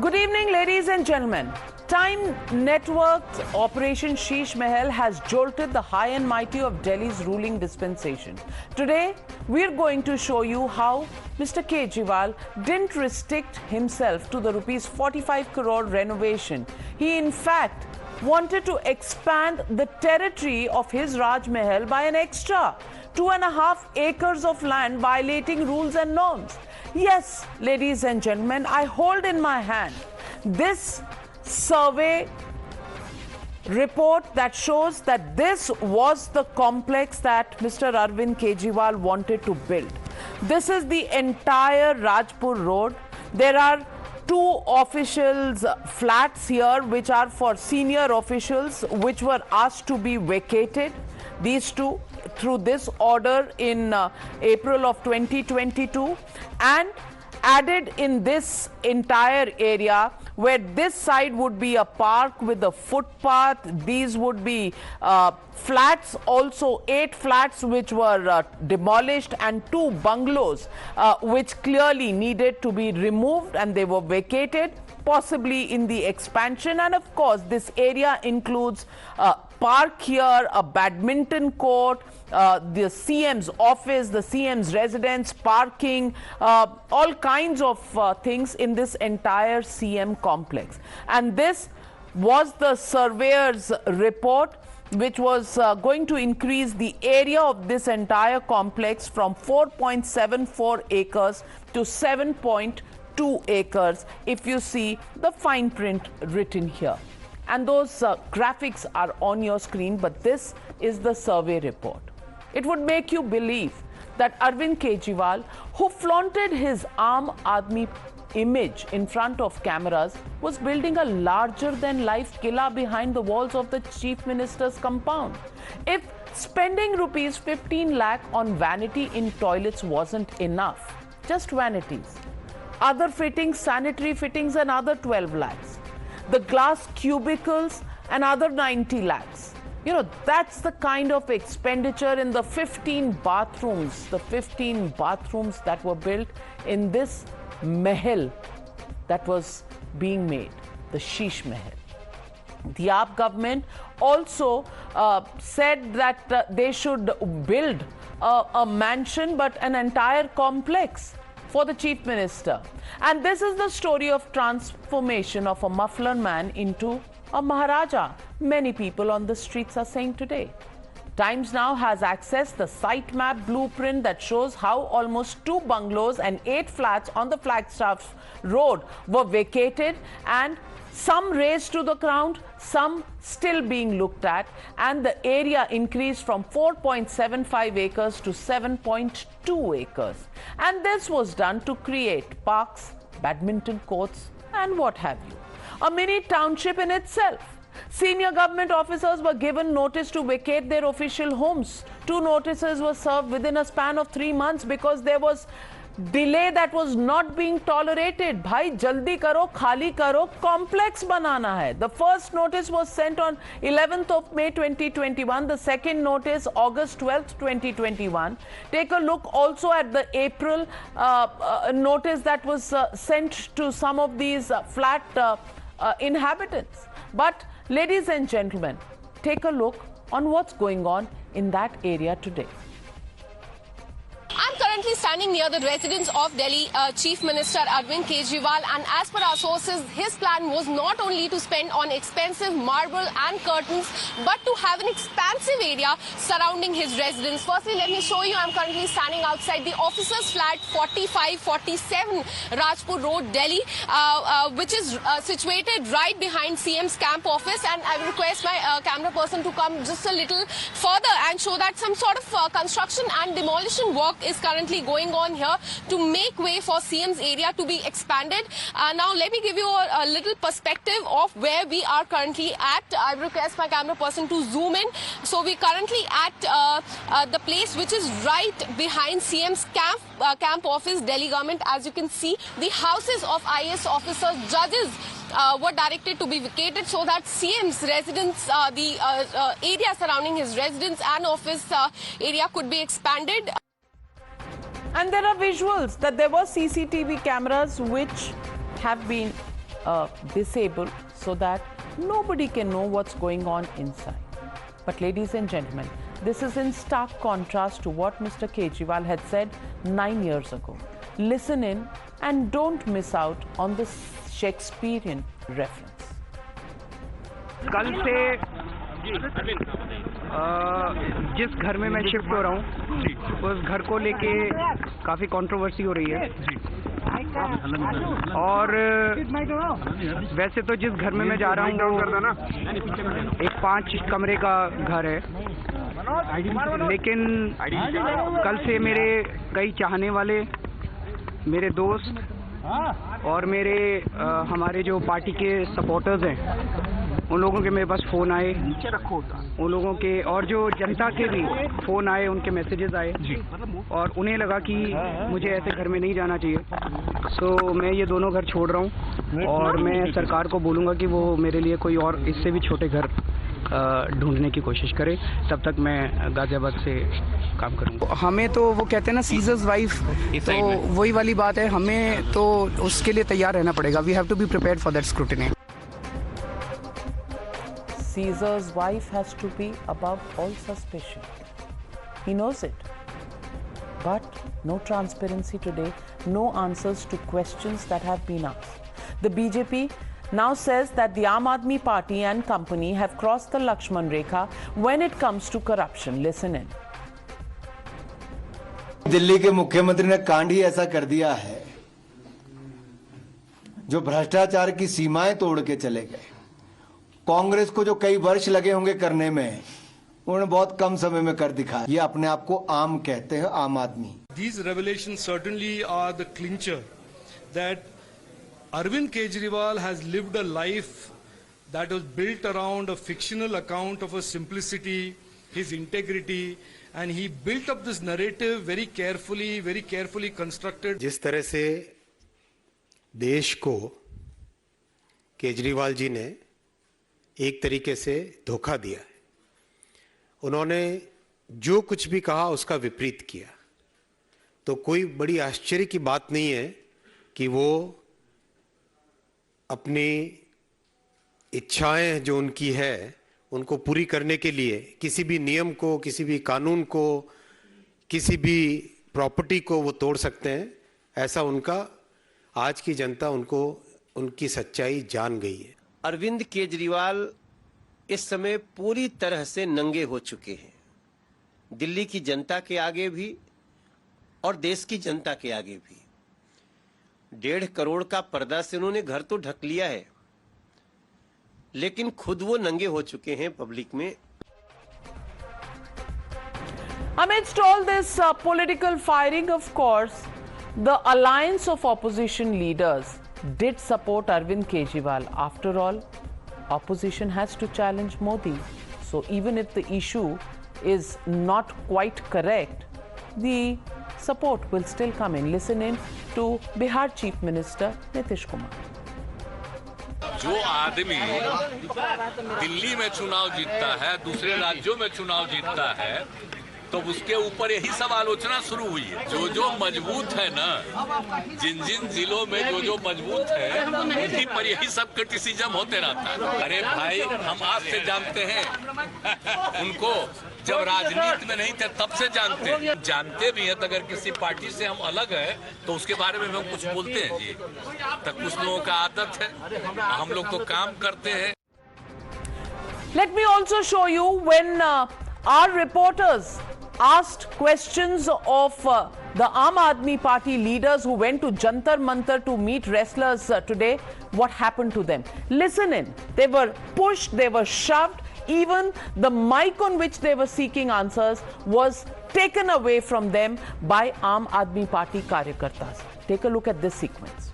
Good evening, ladies and gentlemen. Time Network's Operation Sheesh Mahal has jolted the high and mighty of Delhi's ruling dispensation. Today, we're going to show you how Mr. Kejriwal didn't restrict himself to the rupees 45 crore renovation. He, in fact, wanted to expand the territory of his Raj Mahal by an extra 2.5 acres of land, violating rules and norms. Yes, ladies and gentlemen, I hold in my hand this survey report that shows that this was the complex that Mr. Arvind Kejriwal wanted to build. This is the entire Rajpur Road. There are two officials' flats here which are for senior officials which were asked to be vacated. These two through this order in April of 2022, and added in this entire area where this side would be a park with a footpath. These would be flats, also 8 flats which were demolished, and 2 bungalows which clearly needed to be removed, and they were vacated, possibly in the expansion. And of course, this area includes park here, a badminton court, the CM's office, the CM's residence, parking, all kinds of things in this entire CM complex. And this was the surveyor's report, which was going to increase the area of this entire complex from 4.74 acres to 7.2 acres, if you see the fine print written here. And those graphics are on your screen, but this is the survey report. It would make you believe that Arvind Kejriwal, who flaunted his Aam Aadmi image in front of cameras, was building a larger-than-life killa behind the walls of the Chief Minister's compound. If spending rupees 15 lakh on vanity in toilets wasn't enough, just vanities, other fittings, sanitary fittings, and other 12 lakhs, the glass cubicles, and other 90 lakhs. You know, that's the kind of expenditure in the 15 bathrooms that were built in this mahal that was being made, the Sheesh Mahal. The AAP government also said that they should build a mansion, but an entire complex for the Chief Minister. And this is the story of transformation of a muffler man into a Maharaja, many people on the streets are saying today. Times now has accessed the site map blueprint that shows how almost 2 bungalows and 8 flats on the Flagstaff Road were vacated, and some razed to the ground, some still being looked at, and the area increased from 4.75 acres to 7.2 acres. And this was done to create parks, badminton courts, and what have you. A mini township in itself. Senior government officers were given notice to vacate their official homes. 2 notices were served within a span of 3 months because there was delay that was not being tolerated. Bhai, jaldi karo, khali karo, complex banana hai. The first notice was sent on 11th of May 2021. The second notice, August 12th, 2021. Take a look also at the April notice that was sent to some of these flat inhabitants. But, ladies and gentlemen, take a look on what's going on in that area today. I'm currently standing near the residence of Delhi Chief Minister Arvind Kejriwal, and as per our sources, his plan was not only to spend on expensive marble and curtains, but to have an expansive area surrounding his residence. Firstly, let me show you, I'm currently standing outside the officer's flat 4547 Rajpur Road, Delhi, which is situated right behind CM's camp office. And I will request my camera person to come just a little further and show that some sort of construction and demolition work is currently going on here to make way for CM's area to be expanded. Now, let me give you a little perspective of where we are currently at. I will request my camera person to zoom in. So, we're currently at the place which is right behind CM's camp office, Delhi government. As you can see, the houses of IAS officers, judges, were directed to be vacated so that CM's residence, the area surrounding his residence and office area could be expanded. And there are visuals that there were CCTV cameras which have been disabled so that nobody can know what's going on inside. But ladies and gentlemen, this is in stark contrast to what Mr. Kejriwal had said 9 years ago. Listen in and don't miss out on the Shakespearean reference. कल से जिस घर में मैं shift हो रहा हूँ उस घर को लेके काफ़ी कंट्रोवर्सी हो रही है और वैसे तो जिस घर में मैं जा रहा हूँ वो एक 5 कमरे का घर है, लेकिन कल से मेरे कई चाहने वाले, मेरे दोस्त और हमारे जो पार्टी के सपोर्टर्स हैं उन लोगों के मेरे पास फ़ोन आए, उन लोगों के और जो जनता के भी फ़ोन आए, उनके मैसेजेस आए और उन्हें लगा कि मुझे ऐसे घर में नहीं जाना चाहिए। सो मैं ये दोनों घर छोड़ रहा हूँ और मैं सरकार को बोलूँगा कि वो मेरे लिए कोई और इससे भी छोटे घर ढूंढने की कोशिश करे। तब तक मैं गाजियाबाद से काम करूँगा। हमें तो वो कहते हैं ना सीजर्स वाइफ, तो वही वाली बात है, हमें तो उसके लिए तैयार रहना पड़ेगा। We have to be prepared for that scrutiny. Caesar's wife has to be above all suspicion. He knows it. But no transparency today, no answers to questions that have been asked. The BJP now says that the Aam Aadmi party and company have crossed the Lakshman Rekha when it comes to corruption. Listen in. Delhi के मुख्यमंत्री ने कांड ही ऐसा कर दिया है जो भ्रष्टाचार की सीमाएं तोड़ के चले गए। कांग्रेस को जो कई वर्ष लगे होंगे करने में, उन्होंने बहुत कम समय में कर दिखाया। ये अपने आप को आम कहते हैं, आम आदमी। These revelations certainly are the clincher that Arvind Kejriwal has lived a life that was built around a fictional account of a simplicity, his integrity, and he built up this narrative very carefully constructed. जिस तरह से देश को केजरीवाल जी ने एक तरीके से धोखा दिया है, उन्होंने जो कुछ भी कहा उसका विपरीत किया, तो कोई बड़ी आश्चर्य की बात नहीं है कि वो अपनी इच्छाएं जो उनकी है उनको पूरी करने के लिए किसी भी नियम को, किसी भी कानून को, किसी भी प्रॉपर्टी को वो तोड़ सकते हैं। ऐसा उनका आज की जनता उनको उनकी सच्चाई जान गई है। अरविंद केजरीवाल इस समय पूरी तरह से नंगे हो चुके हैं, दिल्ली की जनता के आगे भी और देश की जनता के आगे भी। 1.5 करोड़ का पर्दा से उन्होंने घर तो ढक लिया है, लेकिन खुद वो नंगे हो चुके हैं पब्लिक में। Amidst all this political firing, of course, the alliance of opposition leaders did support Arvind Kejriwal. After all, opposition has to challenge Modi. So even if the issue is not quite correct, the support will still come in. Listen in to Bihar Chief Minister Nitish Kumar. जो आदमी दिल्ली में चुनाव जीतता है, दूसरे राज्यों में चुनाव जीतता है, तो उसके ऊपर यही सब आलोचना शुरू हुई है। जो जो मजबूत है ना, जिन जिन जिलों में जो जो मजबूत है, उन्हीं पर यही सब क्रिटिसिज्म होते रहता है। अरे भाई, हम आज से जानते हैं उनको, जब राजनीति में नहीं थे तब से जानते भी हैं। तो अगर किसी पार्टी से हम अलग है तो उसके बारे में हम कुछ बोलते हैं जी, तब कुछ लोगों का आदत है, हम लोग तो काम करते हैं। Let me also show you when our reporters asked questions of the Aam Aadmi Party leaders who went to Jantar Mantar to meet wrestlers today, what happened to them. Listen in. They were pushed, they were shoved. Even the mic on which they were seeking answers was taken away from them by Aam Aadmi Party Karyakartas. Take a look at this sequence.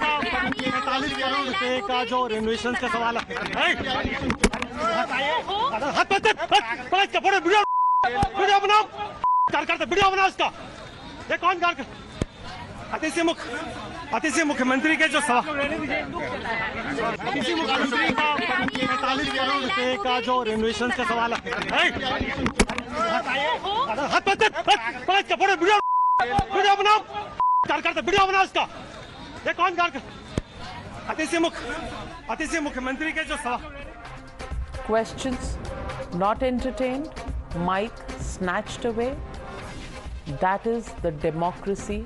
45 crore रुपए का जो renovation का सवाल है, video बनाओ, कार्यकर्ता video बनाओ उसका। ये कौन अतिथि मुख्यमंत्री के जो सवाल, अतिथि मुख्यमंत्री का 45 करोड़ रुपए का जो रेनोवेशन का सवाल है, वीडियो बनाओ, कार्यकर्ता वीडियो बनाओ उसका। ये कौन गार्ड अतिथि मुख्यमंत्री के जो सवाल Questions not entertained, mic snatched away. That is the democracy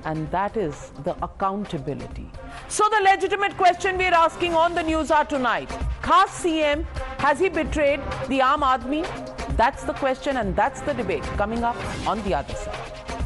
and that is the accountability. So the legitimate question we are asking on the news hour tonight, Khaas CM, has he betrayed the Aam Aadmi? That's the question and that's the debate coming up on the other side.